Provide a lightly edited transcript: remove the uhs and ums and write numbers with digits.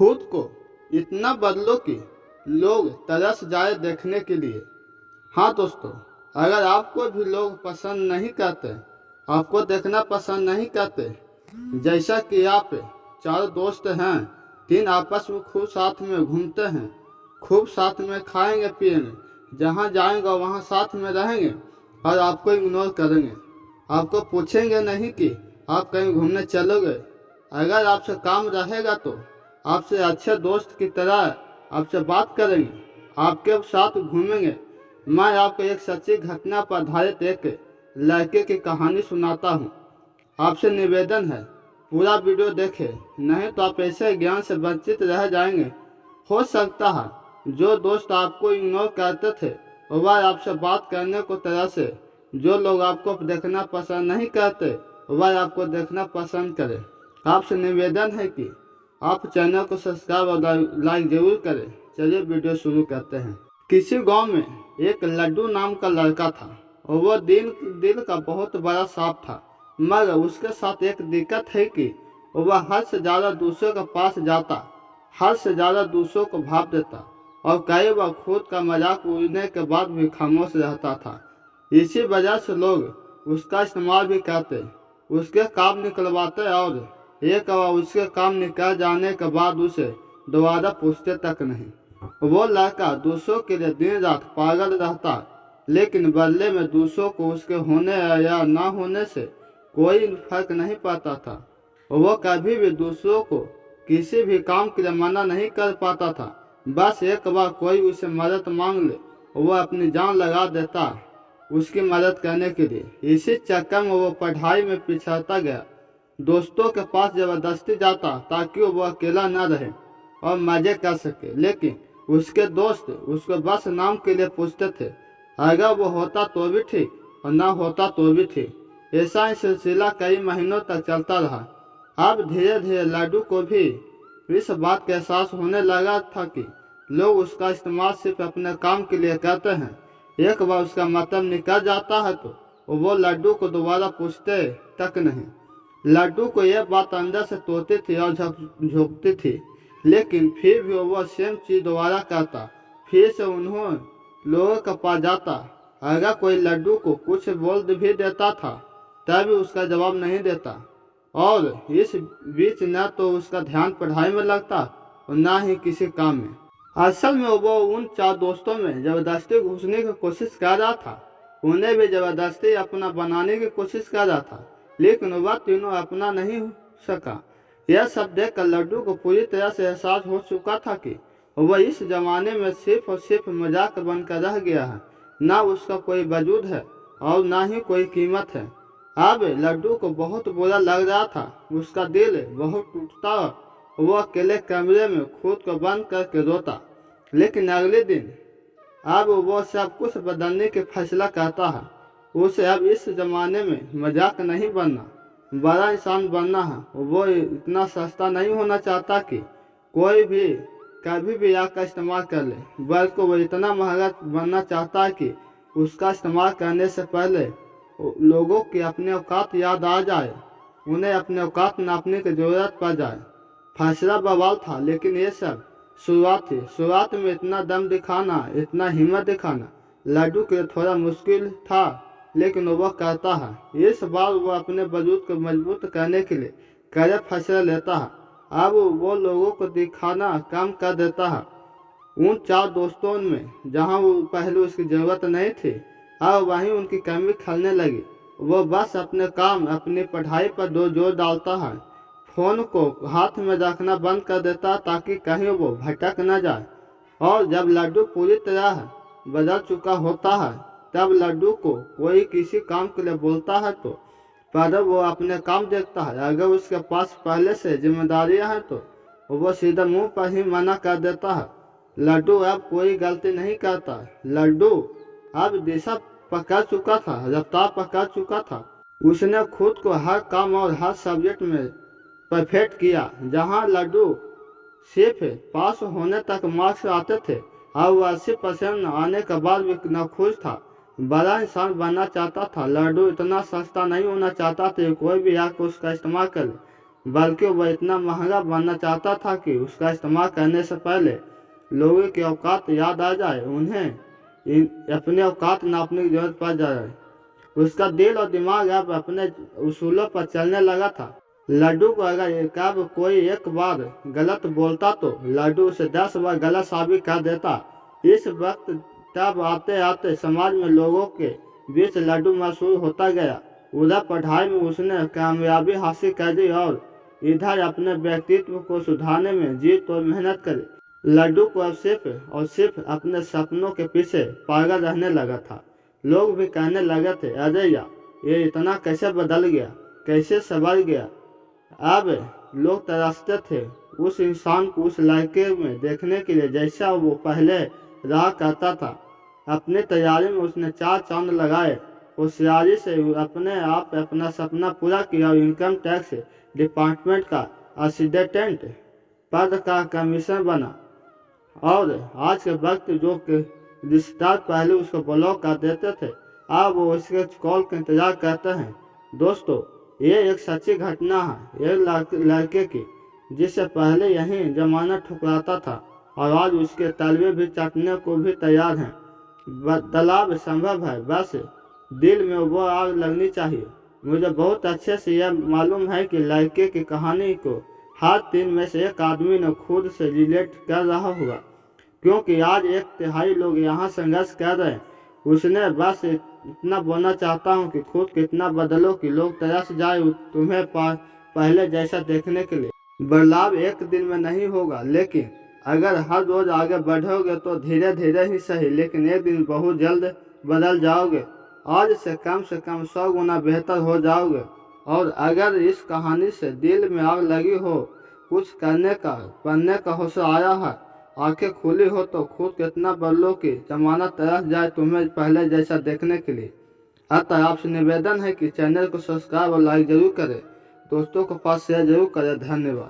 खुद को इतना बदलो कि लोग तरस जाए देखने के लिए। हाँ दोस्तों, अगर आपको भी लोग पसंद नहीं करते, आपको देखना पसंद नहीं करते, जैसा कि आप 4 दोस्त हैं, 3 आपस में खूब साथ में घूमते हैं, खूब साथ में खाएंगे पिएंगे, जहाँ जाएंगे वहाँ साथ में रहेंगे और आपको इग्नोर करेंगे, आपको पूछेंगे नहीं कि आप कहीं घूमने चलोगे। अगर आपसे काम रहेगा तो आपसे अच्छे दोस्त की तरह आपसे बात करेंगे, आपके साथ घूमेंगे। मैं आपको एक सच्ची घटना पर आधारित एक लड़के की कहानी सुनाता हूँ। आपसे निवेदन है पूरा वीडियो देखें, नहीं तो आप ऐसे ज्ञान से वंचित रह जाएंगे। हो सकता है जो दोस्त आपको इग्नोर करते थे वह आपसे बात करने को तरह से, जो लोग आपको देखना पसंद नहीं करते वह आपको देखना पसंद करें। आपसे निवेदन है कि आप चैनल को सब्सक्राइब और लाइक जरूर करें। चलिए वीडियो शुरू करते हैं। किसी गांव में एक लड्डू नाम का लड़का था और वह दिल का बहुत बड़ा सांप था, मगर उसके साथ एक दिक्कत है कि वह हद से ज़्यादा दूसरों के पास जाता, हद से ज़्यादा दूसरों को भाप देता और कई बार खुद का मजाक उड़ने के बाद भी खामोश रहता था। इसी वजह से लोग उसका इस्तेमाल भी करते, उसके काम निकलवाते और एक बार उसके काम निकल जाने के बाद उसे दोबारा पूछते तक नहीं। वो लड़का दूसरों के लिए दिन रात पागल रहता, लेकिन बदले में दूसरों को उसके होने या ना होने से कोई फर्क नहीं पड़ता था। वो कभी भी दूसरों को किसी भी काम के लिए मना नहीं कर पाता था। बस एक बार कोई उसे मदद मांग ले, वो अपनी जान लगा देता उसकी मदद करने के लिए। इसी चक्कर में वो पढ़ाई में पिछड़ता गया, दोस्तों के पास जबरदस्ती जाता ताकि वो अकेला न रहे और मजे कर सके। लेकिन उसके दोस्त उसको बस नाम के लिए पूछते थे, अगर वो होता तो भी ठीक और ना होता तो भी ठीक। ऐसा ही सिलसिला कई महीनों तक चलता रहा। अब धीरे धीरे लड्डू को भी इस बात का एहसास होने लगा था कि लोग उसका इस्तेमाल सिर्फ अपने काम के लिए करते हैं। एक बार उसका मतलब निकल जाता है तो वो लड्डू को दोबारा पूछते तक नहीं। लड्डू को यह बात अंदर से तोड़ती थी और झोंकती थी, लेकिन फिर भी वह सेम चीज दोबारा करता। फिर से उन्होंने लोगों के पास जाता। अगर कोई लड्डू को कुछ बोल भी देता था तभी उसका जवाब नहीं देता, और इस बीच न तो उसका ध्यान पढ़ाई में लगता और न ही किसी काम में। असल में वो उन 4 दोस्तों में जबरदस्ती घुसने की कोशिश कर रहा था, उन्हें भी जबरदस्ती अपना बनाने की कोशिश कर रहा था, लेकिन वह तीनों अपना नहीं हो सका। यह सब देखकर लड्डू को पूरी तरह से एहसास हो चुका था कि वह इस जमाने में सिर्फ और सिर्फ मजाक बनकर रह गया है, ना उसका कोई वजूद है और ना ही कोई कीमत है। अब लड्डू को बहुत बुरा लग रहा था, उसका दिल बहुत टूटता। वो अकेले कमरे में खुद को बंद करके रोता। लेकिन अगले दिन अब वो सब कुछ बदलने के फैसला करता है। उसे अब इस जमाने में मजाक नहीं बनना, बड़ा इंसान बनना है। वो इतना सस्ता नहीं होना चाहता कि कोई भी कभी भी आग का इस्तेमाल कर ले, बल्कि वो इतना महंगा बनना चाहता है कि उसका इस्तेमाल करने से पहले लोगों की अपने औकात याद आ जाए, उन्हें अपने औकात नापने की जरूरत पड़ जाए। फैसला बवाल था, लेकिन ये सब शुरुआत थी। शुरुआत में इतना दम दिखाना, इतना हिम्मत दिखाना लड्डू के लिए थोड़ा मुश्किल था, लेकिन वह कहता है इस बार वह अपने वजूद को मजबूत करने के लिए कड़े फैसला लेता है। अब वो लोगों को दिखाना कम कर देता है। उन 4 दोस्तों में जहां वो पहले उसकी जरूरत नहीं थी, अब वहीं उनकी कमी खलने लगी। वो बस अपने काम, अपनी पढ़ाई पर जोर डालता है, फोन को हाथ में रखना बंद कर देता ताकि कहीं वो भटक न जाए। और जब लड्डू पूरी तरह बदल चुका होता है, तब लड्डू को कोई किसी काम के लिए बोलता है तो पहले वो अपने काम देखता है। अगर उसके पास पहले से जिम्मेदारियां हैं तो वो सीधा मुंह पर ही मना कर देता है। लड्डू अब कोई गलती नहीं करता। लड्डू अब दिशा पकड़ चुका था, रफ्तार पकड़ चुका था। उसने खुद को हर काम और हर सब्जेक्ट में परफेक्ट किया। जहां लड्डू सिर्फ पास होने तक मार्क्स आते थे, अब वह 80% आने के बाद भी न खुश था, बड़ा इंसान बनना चाहता था। लड्डू इतना सस्ता नहीं होना चाहता था कोई भी आकर उसका इस्तेमाल कर ले। बल्कि वह इतना महंगा बनना चाहता था कि उसका इस्तेमाल करने से पहले लोगों की औकात याद आ जाए, उन्हें अपनी औकात नापने की जरूरत पड़ जाए। उसका दिल और दिमाग अब अपने उसूलों पर चलने लगा था। लड्डू को अगर कब कोई एक बार गलत बोलता तो लड्डू उसे 10 बार गलत साबित कर देता। इस वक्त तब आते आते समाज में लोगों के बीच लड्डू मशहूर होता गया। उधर पढ़ाई में उसने कामयाबी हासिल कर दी और इधर अपने व्यक्तित्व को सुधारने में जी तोड़ मेहनत करी। लड्डू को अब सिर्फ और सिर्फ अपने सपनों के पीछे पागल रहने लगा था। लोग भी कहने लगे थे, अरे यार ये इतना कैसे बदल गया, कैसे संभल गया। अब लोग तरसते थे उस इंसान को उस लड़के में देखने के लिए जैसा वो पहले रहा करता था। अपनी तैयारी में उसने 4 चांद लगाए, होशियारी से अपने आप अपना सपना पूरा किया और इनकम टैक्स डिपार्टमेंट का असिस्टेंट पद का कमीशन बना। और आज के वक्त जो रिश्तेदार पहले उसको ब्लॉक कर देते थे, अब वो उसके कॉल का इंतजार करते हैं। दोस्तों, ये एक सच्ची घटना है एक लड़के की, जिससे पहले यही जमाना ठुकराता था और आज उसके तलवे भी चटने को भी तैयार हैं। बदलाव संभव है, बस दिल में वो आग लगनी चाहिए। मुझे बहुत अच्छे से यह मालूम है कि लड़के की कहानी को हर 3 में से एक आदमी ने खुद से रिलेट कर रहा होगा, क्योंकि आज 1/3 लोग यहाँ संघर्ष कर रहे हैं। उसने बस इतना बोलना चाहता हूँ कि खुद कितना बदलो कि लोग तरस जाए तुम्हें पहले जैसा देखने के लिए। बदलाव एक दिन में नहीं होगा, लेकिन अगर हर रोज आगे बढ़ोगे तो धीरे धीरे ही सही, लेकिन एक दिन बहुत जल्द बदल जाओगे। आज से कम 100 गुना बेहतर हो जाओगे। और अगर इस कहानी से दिल में आग लगी हो, कुछ करने का बनने का हौसला आया है, आंखें खुली हो तो खुद कितना बदलो कि जमाना तरस जाए तुम्हें पहले जैसा देखने के लिए। अतः आपसे निवेदन है कि चैनल को सब्सक्राइब और लाइक जरूर करें, दोस्तों के पास शेयर जरूर करें। धन्यवाद।